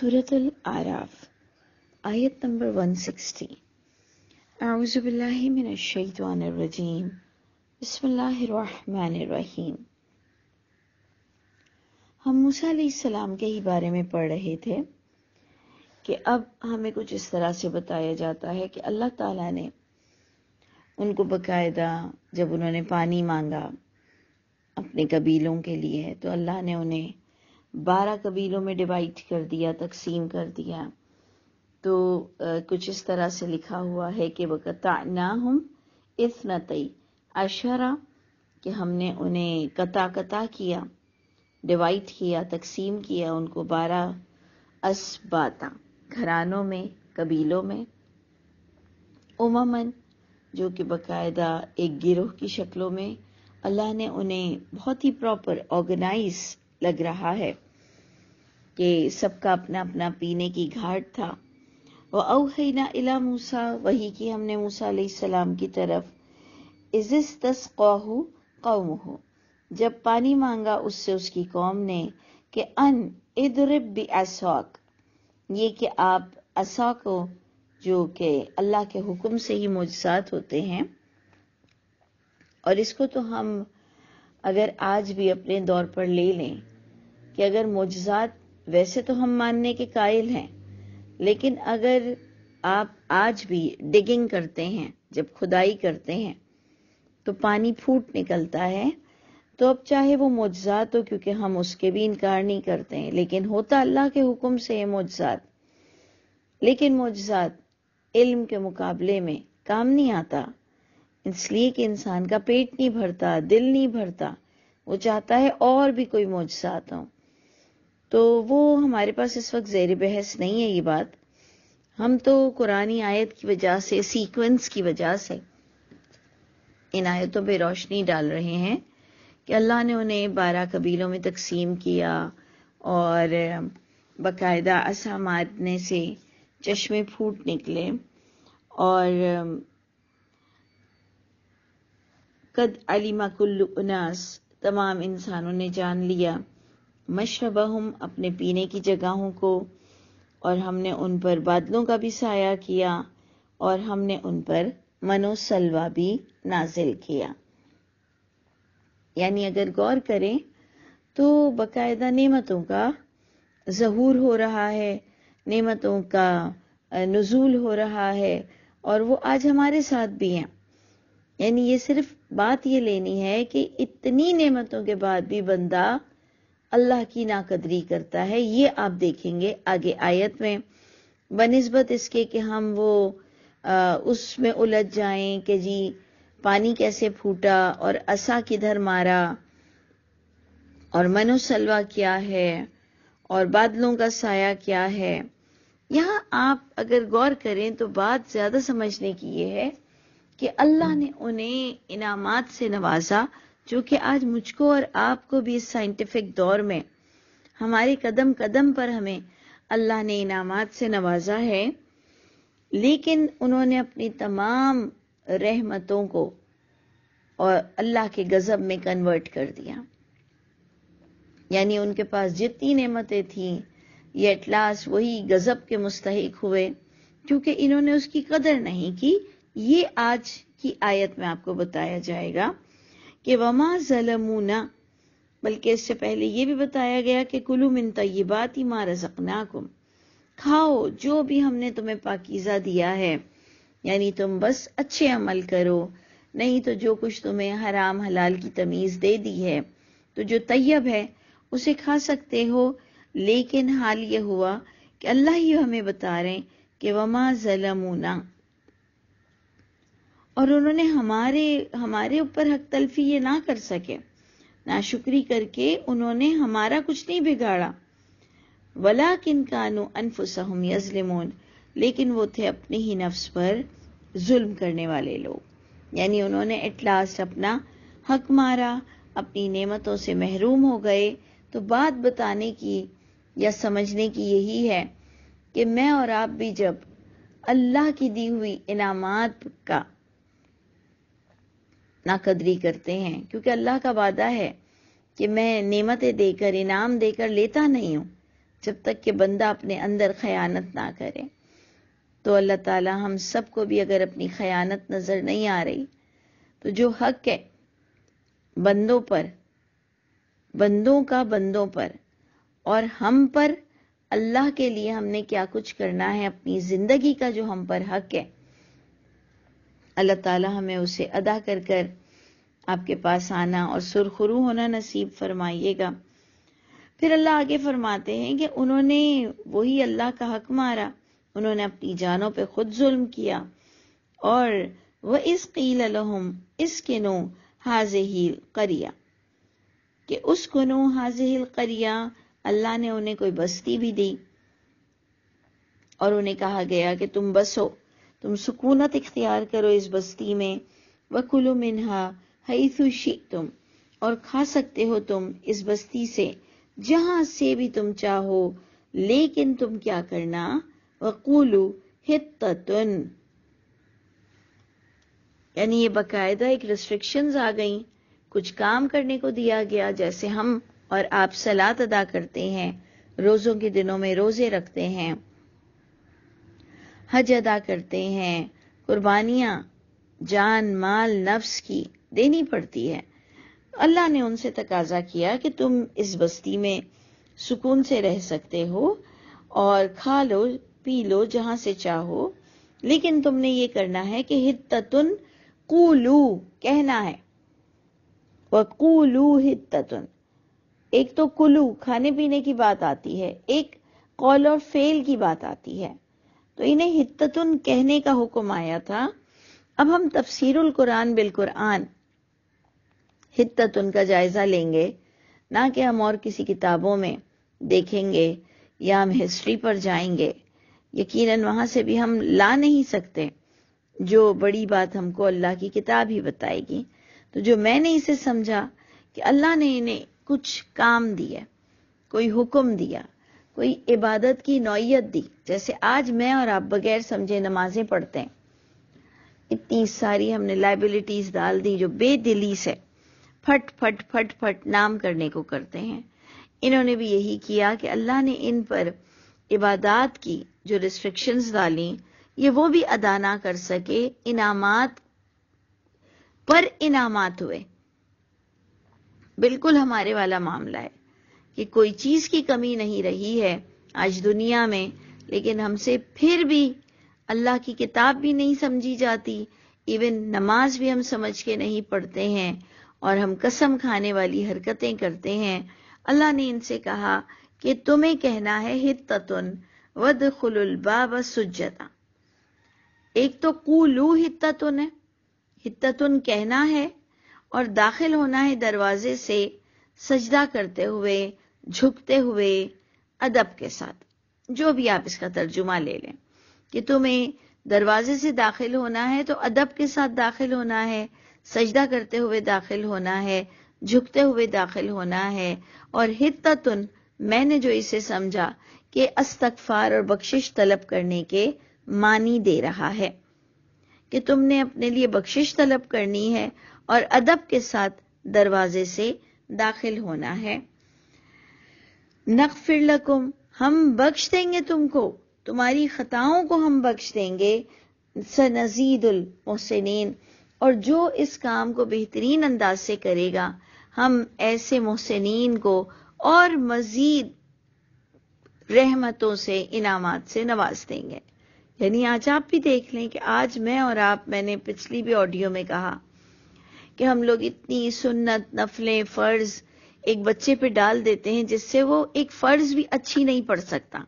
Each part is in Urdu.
سورۃ الاعراف آیت نمبر 160۔ اعوذ باللہ من الشیطان الرجیم، بسم اللہ الرحمن الرحیم۔ ہم موسیٰ علیہ السلام کے ہی بارے میں پڑھ رہے تھے کہ اب ہمیں کچھ اس طرح سے بتایا جاتا ہے کہ اللہ تعالیٰ نے ان کو باقاعدہ جب انہوں نے پانی مانگا اپنے قبیلوں کے لیے تو اللہ نے انہیں 12 قبیلوں میں ڈیوائڈ کر دیا، تقسیم کر دیا۔ تو کچھ اس طرح سے لکھا ہوا ہے کہ وَقَطَعْنَاهُمْ اثْنَتَيْ عَشَرَ، کہ ہم نے انہیں قطع کیا، ڈیوائڈ کیا، تقسیم کیا ان کو 12 اسباطاں، گھرانوں میں، قبیلوں میں، امماً، جو کہ باقاعدہ ایک گروہ کی شکلوں میں۔ اللہ نے انہیں بہت ہی پراپر آرگنائز لگ رہا ہے کہ سب کا اپنا اپنا پینے کی گھاٹ تھا۔ وَأَوْحَيْنَا إِلَى مُوسَىٰ، وحی کی ہم نے موسیٰ علیہ السلام کی طرف، إِذِ اسْتَسْقَاهُ قَوْمُهُ، جب پانی مانگا اس سے اس کی قوم نے، کہ ان اضرب بعصاک، یہ کہ آپ عصا کو، جو کہ اللہ کے حکم سے ہی معجزات ہوتے ہیں، اور اس کو تو ہم اگر آج بھی اپنے دور پر لے لیں کہ اگر معجزات ویسے تو ہم ماننے کے قائل ہیں، لیکن اگر آپ آج بھی ڈگنگ کرتے ہیں، جب کھدائی کرتے ہیں تو پانی پھوٹ نکلتا ہے، تو اب چاہے وہ معجزات ہو، کیونکہ ہم اس کے بھی انکار نہیں کرتے ہیں، لیکن ہوتا اللہ کے حکم سے ہے معجزات، لیکن معجزات علم کے مقابلے میں کام نہیں آتا، اس لیے کہ انسان کا پیٹ نہیں بھرتا، دل نہیں بھرتا، وہ چاہتا ہے اور بھی کوئی معجزات ہوں۔ تو وہ ہمارے پاس اس وقت زیر بحث نہیں ہے یہ بات، ہم تو قرآنی آیت کی وجہ سے، سیکوینس کی وجہ سے ان آیتوں پہ روشنی ڈال رہے ہیں کہ اللہ نے انہیں 12 قبیلوں میں تقسیم کیا، اور باقاعدہ عصا مارنے سے چشمے پھوٹ نکلے، اور قد علم کل اناس، تمام انسانوں نے جان لیا، مشربہم، اپنے پینے کی جگہوں کو، اور ہم نے ان پر بادلوں کا بھی سایہ کیا، اور ہم نے ان پر من و سلوہ بھی نازل کیا۔ یعنی اگر غور کریں تو باقاعدہ نعمتوں کا ظہور ہو رہا ہے، نعمتوں کا نزول ہو رہا ہے، اور وہ آج ہمارے ساتھ بھی ہیں۔ یعنی یہ صرف بات یہ لینی ہے کہ اتنی نعمتوں کے بعد بھی بندہ اللہ کی ناقدری کرتا ہے۔ یہ آپ دیکھیں گے آگے آیت میں، بنسبت اس کے کہ ہم وہ اس میں الجھ جائیں کہ جی پانی کیسے پھوٹا اور عصا کدھر مارا اور من و سلوہ کیا ہے اور بادلوں کا سایہ کیا ہے۔ یہاں آپ اگر غور کریں تو بات زیادہ سمجھنے کی یہ ہے کہ اللہ نے انہیں انعامات سے نوازا، جو کہ آج مجھ کو اور آپ کو بھی اس سائنٹیفک دور میں ہمارے قدم قدم پر ہمیں اللہ نے انعامات سے نوازا ہے، لیکن انہوں نے اپنی تمام رحمتوں کو اور اللہ کے غضب میں کنورٹ کر دیا۔ یعنی ان کے پاس جتنی نعمتیں تھیں یہ ایٹ لاسٹ وہی غضب کے مستحق ہوئے، کیونکہ انہوں نے اس کی قدر نہیں کی۔ یہ آج کی آیت میں آپ کو بتایا جائے گا کہ وما ظلمونا، بلکہ اس سے پہلے یہ بھی بتایا گیا کہ کلوا من طیبات ما رزقناکم، کھاؤ جو بھی ہم نے تمہیں پاکیزہ دیا ہے، یعنی تم بس اچھے عمل کرو، نہیں تو جو کچھ تمہیں حرام حلال کی تمیز دے دی ہے تو جو طیب ہے اسے کھا سکتے ہو۔ لیکن حال یہ ہوا کہ اللہ ہی ہمیں بتا رہے ہیں کہ وما ظلمونا، اور انہوں نے ہمارے اوپر حق تلفی یہ نہ کر سکے، ناشکری کر کے انہوں نے ہمارا کچھ نہیں بگاڑا، وَلَٰكِن كَانُوا أَنفُسَهُمْ يَظْلِمُونَ، لیکن وہ تھے اپنے ہی نفس پر ظلم کرنے والے لوگ۔ یعنی انہوں نے ایٹ لاسٹ اپنا حق مارا، اپنی نعمتوں سے محروم ہو گئے۔ تو بات بتانے کی یا سمجھنے کی یہی ہے کہ میں اور آپ بھی جب اللہ کی دی ہوئی انعامات کا ناقدری کرتے ہیں، کیونکہ اللہ کا وعدہ ہے کہ میں نعمتیں دے کر، انعام دے کر لیتا نہیں ہوں، جب تک کہ بندہ اپنے اندر خیانت نہ کرے. تو اللہ تعالی ہم سب کو بھی اگر اپنی خیانت نظر نہیں آ رہی تو جو حق ہے بندوں پر، بندوں کا بندوں پر اور ہم پر، اللہ کے لیے ہم نے کیا کچھ کرنا ہے، اپنی زندگی کا جو ہم پر حق ہے، اللہ تعالی ہمیں اسے ادا کر کر آپ کے پاس آنا اور سرخرو ہونا نصیب فرمائیے گا. پھر اللہ آگے فرماتے ہیں کہ انہوں نے وہی اللہ کا حق مارا، انہوں نے اپنی جانوں پہ خود ظلم کیا. اور وَإِذْ قِيلَ لَهُمْ اسْكِنُوا هَٰذِهِ الْقَرْيَةَ، کہ اسْكُنُوا هَٰذِهِ الْقَرْيَةَ، اللہ نے انہیں کوئی بستی بھی دی اور انہیں کہا گیا کہ تم بسو، تم سکونت اختیار کرو اس بستی میں. وَكُلُوا مِنْهَا حَيْثُ شِئْتُمْ، اور کھا سکتے ہو تم اس بستی سے جہاں سے بھی تم چاہو، لیکن تم کیا کرنا، وَقُولُوا حِطَّةٌ، یعنی یہ باقاعدہ ایک ریسٹرکشنز آ گئیں، کچھ کام کرنے کو دیا گیا. جیسے ہم اور آپ صلاۃ ادا کرتے ہیں، روزوں کے دنوں میں روزے رکھتے ہیں، حج ادا کرتے ہیں، قربانیاں جان مال نفس کی دینی پڑتی ہے. اللہ نے ان سے تقاضا کیا کہ تم اس بستی میں سکون سے رہ سکتے ہو اور کھا لو پی لو جہاں سے چاہو، لیکن تم نے یہ کرنا ہے کہ حتتن قولو کہنا ہے، وقولو حتتن. ایک تو کلو کھانے پینے کی بات آتی ہے، ایک قول اور فعل کی بات آتی ہے. تو انہیں حتتن کہنے کا حکم آیا تھا. اب ہم تفسیر القرآن بالقرآن حتتن کا جائزہ لیں گے، نہ کہ ہم اور کسی کتابوں میں دیکھیں گے یا ہم ہسٹری پر جائیں گے. یقیناً وہاں سے بھی ہم لا نہیں سکتے، جو بڑی بات ہم کو اللہ کی کتاب ہی بتائے گی. تو جو میں نے اسے سمجھا کہ اللہ نے انہیں کچھ کام دیا، کوئی حکم دیا، کوئی عبادت کی نوعیت دی. جیسے آج میں اور آپ بغیر سمجھے نمازیں پڑھتے ہیں، اتنی ساری ہم نے لائبلٹیز ڈال دی جو بے دلی سے پھٹ پھٹ پھٹ پھٹ نام کرنے کو کرتے ہیں. انہوں نے بھی یہی کیا کہ اللہ نے ان پر عبادات کی جو ریسٹرکشنز ڈالیں یہ وہ بھی ادا نہ کر سکے. انعامات پر انعامات ہوئے. بالکل ہمارے والا معاملہ ہے کہ کوئی چیز کی کمی نہیں رہی ہے آج دنیا میں، لیکن ہم سے پھر بھی اللہ کی کتاب بھی نہیں سمجھی جاتی، ایون نماز بھی ہم سمجھ کے نہیں پڑھتے ہیں اور ہم قسم کھانے والی حرکتیں کرتے ہیں. اللہ نے ان سے کہا کہ تمہیں کہنا ہے حتتن وادخلوا الباب سجدا. ایک تو قولو حتتن ہے، حتتن کہنا ہے، اور داخل ہونا ہے دروازے سے سجدہ کرتے ہوئے، جھکتے ہوئے، ادب کے ساتھ. جو بھی آپ اس کا ترجمہ لے لیں کہ تمہیں دروازے سے داخل ہونا ہے تو ادب کے ساتھ داخل ہونا ہے، سجدہ کرتے ہوئے داخل ہونا ہے، جھکتے ہوئے داخل ہونا ہے. اور حتتن میں نے جو اسے سمجھا کہ استغفار اور بخشش طلب کرنے کے معنی دے رہا ہے کہ تم نے اپنے لیے بخشش طلب کرنی ہے اور ادب کے ساتھ دروازے سے داخل ہونا ہے. نغفر لکم، ہم بخش دیں گے تم کو، تمہاری خطاؤں کو ہم بخش دیں گے. سنزید المحسنین، اور جو اس کام کو بہترین انداز سے کرے گا ہم ایسے محسنین کو اور مزید رحمتوں سے انعامات سے نواز دیں گے. یعنی آج آپ بھی دیکھ لیں کہ آج میں اور آپ، میں نے پچھلی بھی آڈیو میں کہا کہ ہم لوگ اتنی سنت نفلیں فرض ایک بچے پہ ڈال دیتے ہیں جس سے وہ ایک فرض بھی اچھی نہیں پڑھ سکتا.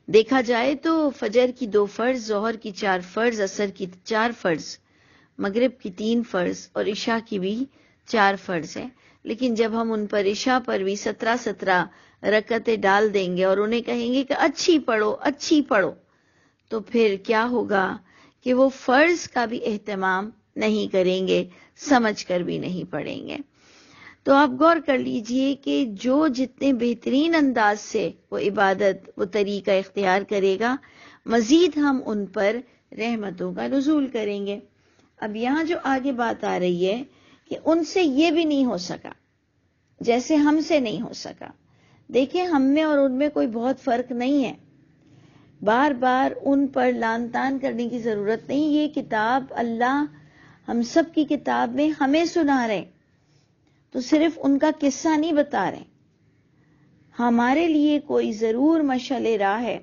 دیکھا جائے تو فجر کی 2 فرض، ظہر کی 4 فرض، عصر کی 4 فرض، مغرب کی 3 فرض اور عشاء کی بھی 4 فرض ہے. لیکن جب ہم ان پر عشاء پر بھی 17 رکعتیں ڈال دیں گے اور انہیں کہیں گے کہ اچھی پڑھو اچھی پڑھو، تو پھر کیا ہوگا کہ وہ فرض کا بھی اہتمام نہیں کریں گے، سمجھ کر بھی نہیں پڑھیں گے. تو آپ غور کر لیجئے کہ جو جتنے بہترین انداز سے وہ عبادت، وہ طریقہ اختیار کرے گا، مزید ہم ان پر رحمتوں کا نزول کریں گے. اب یہاں جو آگے بات آ رہی ہے کہ ان سے یہ بھی نہیں ہو سکا جیسے ہم سے نہیں ہو سکا. دیکھیں ہم میں اور ان میں کوئی بہت فرق نہیں ہے، بار بار ان پر لان تان کرنے کی ضرورت نہیں. یہ کتاب اللہ ہم سب کی کتاب میں ہمیں سنا رہے، تو صرف ان کا قصہ نہیں بتا رہے، ہمارے لیے کوئی ضرور مشعل راہ ہے،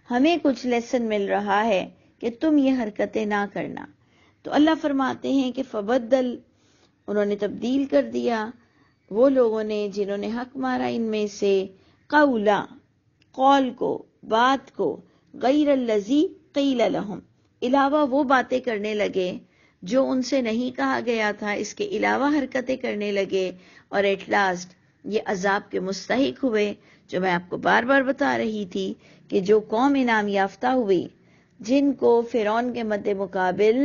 ہمیں کچھ لیسن مل رہا ہے کہ تم یہ حرکتیں نہ کرنا. تو اللہ فرماتے ہیں کہ فبدل، انہوں نے تبدیل کر دیا وہ لوگوں نے جنہوں نے حق مارا ان میں سے، قولا، قول کو، بات کو، غیر الذی قیل لہم، علاوہ وہ باتیں کرنے لگے جو ان سے نہیں کہا گیا تھا، اس کے علاوہ حرکتیں کرنے لگے، اور ایٹ لاسٹ یہ عذاب کے مستحق ہوئے. جو میں آپ کو بار بار بتا رہی تھی کہ جو قوم انعام یافتہ ہوئی، جن کو فرعون کے مد مقابل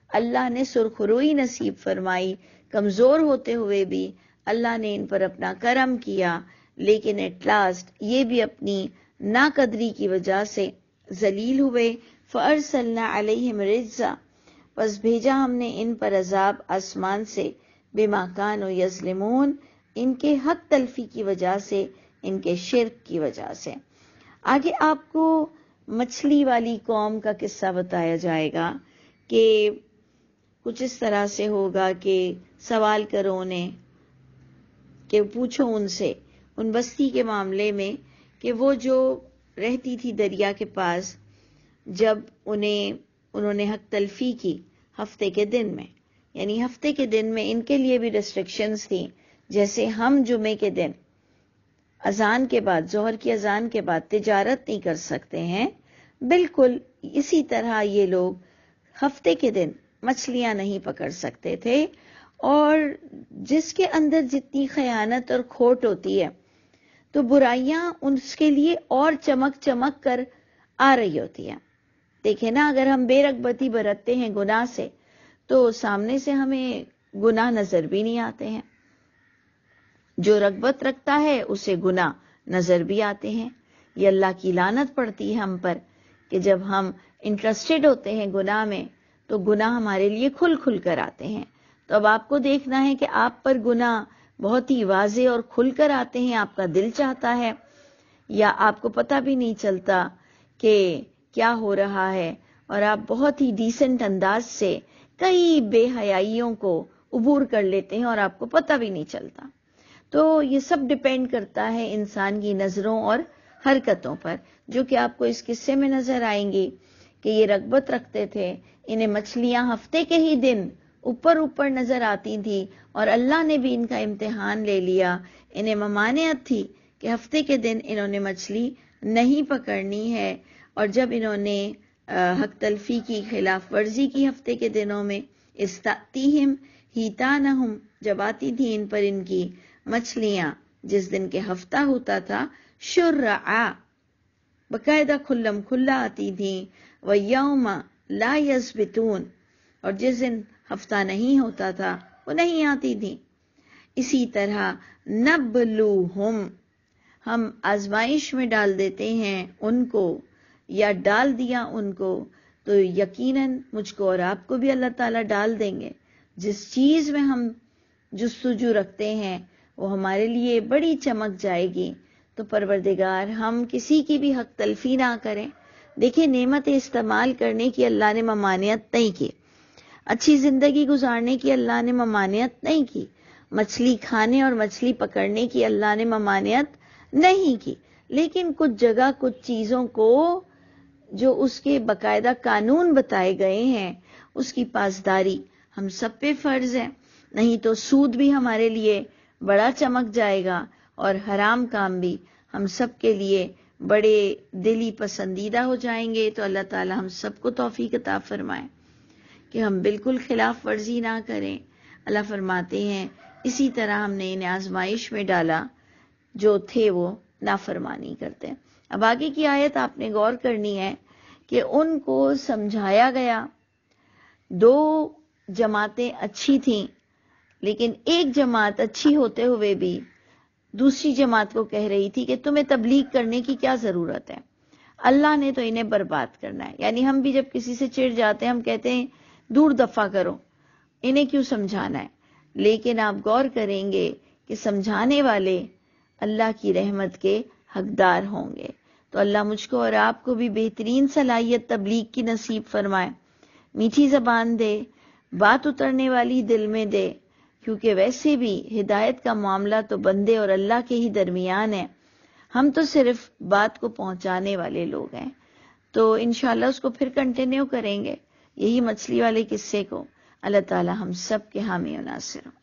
اللہ نے سرخروئی نصیب فرمائی، کمزور ہوتے ہوئے بھی اللہ نے ان پر اپنا کرم کیا، لیکن ایٹ لاسٹ یہ بھی اپنی ناقدری کی وجہ سے ذلیل ہوئے. فَأَرْسَلْنَا عَلَيْهِمْ رِجْزًا، پس بھیجا ہم نے ان پر عذاب آسمان سے، بِمَا كَانُوا يَظْلِمُونَ، ان کے حق تلفی کی وجہ سے، ان کے شرک کی وجہ سے. آگے آپ کو مچھلی والی قوم کا قصہ بتایا جائے گا کہ کچھ اس طرح سے ہوگا کہ سوال کرو انہیں، کہ پوچھو ان سے ان بستی کے معاملے میں کہ وہ جو رہتی تھی دریا کے پاس، جب انہوں نے حق تلفی کی ہفتے کے دن میں، یعنی ہفتے کے دن میں ان کے لیے بھی ریسٹرکشنز تھیں، جیسے ہم جمعے کے دن اذان کے بعد، ظہر کی اذان کے بعد تجارت نہیں کر سکتے ہیں، بالکل اسی طرح یہ لوگ ہفتے کے دن مچھلیاں نہیں پکڑ سکتے تھے. اور جس کے اندر جتنی خیانت اور کھوٹ ہوتی ہے تو برائیاں اس کے لیے اور چمک چمک کر آ رہی ہوتی ہیں. دیکھیں نا، اگر ہم بے رغبتی برتتے ہیں گناہ سے تو سامنے سے ہمیں گناہ نظر بھی نہیں آتے ہیں، جو رغبت رکھتا ہے اسے گناہ نظر بھی آتے ہیں. یہ اللہ کی لعنت پڑتی ہے ہم پر کہ جب ہم انٹرسٹڈ ہوتے ہیں گناہ میں تو گناہ ہمارے لیے کھل کھل کر آتے ہیں. تو اب آپ کو دیکھنا ہے کہ آپ پر گناہ بہت ہی واضح اور کھل کر آتے ہیں، آپ کا دل چاہتا ہے یا آپ کو پتہ بھی نہیں چلتا کہ کیا ہو رہا ہے، اور آپ بہت ہی ڈیسنٹ انداز سے کئی بے حیائیوں کو عبور کر لیتے ہیں اور آپ کو پتہ بھی نہیں چلتا. تو یہ سب ڈیپینڈ کرتا ہے انسان کی نظروں اور حرکتوں پر، جو کہ آپ کو اس قصے میں نظر آئیں گی کہ یہ رغبت رکھتے تھے. انہیں مچھلیاں ہفتے کے ہی دن اوپر اوپر نظر آتی تھی اور اللہ نے بھی ان کا امتحان لے لیا. انہیں ممانعت تھی کہ ہفتے کے دن انہوں نے مچھلی نہیں پکڑنی ہے، اور جب انہوں نے حق تلفی کی، خلاف ورزی کی ہفتے کے دنوں میں، استاتیہم ہیتانہم، جب آتی تھی ان پر ان کی مچھلیاں جس دن کے ہفتہ ہوتا تھا، شرعا، باقاعدہ کھلم کھلا آتی تھیں، وَيَوْمَ لَا يَثْبِتُونَ، اور جس دن ہفتہ نہیں ہوتا تھا وہ نہیں آتی تھی. اسی طرح نبلوہم، ہم آزمائش میں ڈال دیتے ہیں ان کو، یا ڈال دیا ان کو، تو یقیناً مجھ کو اور آپ کو بھی اللہ تعالیٰ ڈال دیں گے. جس چیز میں ہم جستجو رکھتے ہیں وہ ہمارے لیے بڑی چمک جائے گی. تو پروردگار ہم کسی کی بھی حق تلفی نہ کریں. دیکھیں، نعمت استعمال کرنے کی اللہ نے ممانعت نہیں کی، اچھی زندگی گزارنے کی اللہ نے ممانعت نہیں کی، مچھلی کھانے اور مچھلی پکڑنے کی اللہ نے ممانعت نہیں کی، لیکن کچھ جگہ کچھ چیزوں کو جو اس کے باقاعدہ قانون بتائے گئے ہیں اس کی پاسداری ہم سب پہ فرض ہے. نہیں تو سود بھی ہمارے لیے بڑا چمک جائے گا اور حرام کام بھی ہم سب کے لیے بڑے دلی پسندیدہ ہو جائیں گے. تو اللہ تعالی ہم سب کو توفیق عطا فرمائے کہ ہم بالکل خلاف ورزی نہ کریں. اللہ فرماتے ہیں اسی طرح ہم نے انہیں آزمائش میں ڈالا جو تھے وہ نافرمانی کرتے. اب آگے کی آیت آپ نے غور کرنی ہے کہ ان کو سمجھایا گیا. دو جماعتیں اچھی تھیں، لیکن ایک جماعت اچھی ہوتے ہوئے بھی دوسری جماعت کو کہہ رہی تھی کہ تمہیں تبلیغ کرنے کی کیا ضرورت ہے، اللہ نے تو انہیں برباد کرنا ہے. یعنی ہم بھی جب کسی سے چڑ جاتے ہیں ہم کہتے ہیں دور دفع کرو، انہیں کیوں سمجھانا ہے. لیکن آپ غور کریں گے کہ سمجھانے والے اللہ کی رحمت کے حقدار ہوں گے۔ تو اللہ مجھ کو اور آپ کو بھی بہترین صلاحیت تبلیغ کی نصیب فرمائے، میٹھی زبان دے، بات اترنے والی دل میں دے، کیونکہ ویسے بھی ہدایت کا معاملہ تو بندے اور اللہ کے ہی درمیان ہے، ہم تو صرف بات کو پہنچانے والے لوگ ہیں۔ تو انشاءاللہ اس کو پھر کنٹینیو کریں گے، یہی مچھلی والے قصے کو۔ اللہ تعالی ہم سب کے حامی و ناصر ہوں۔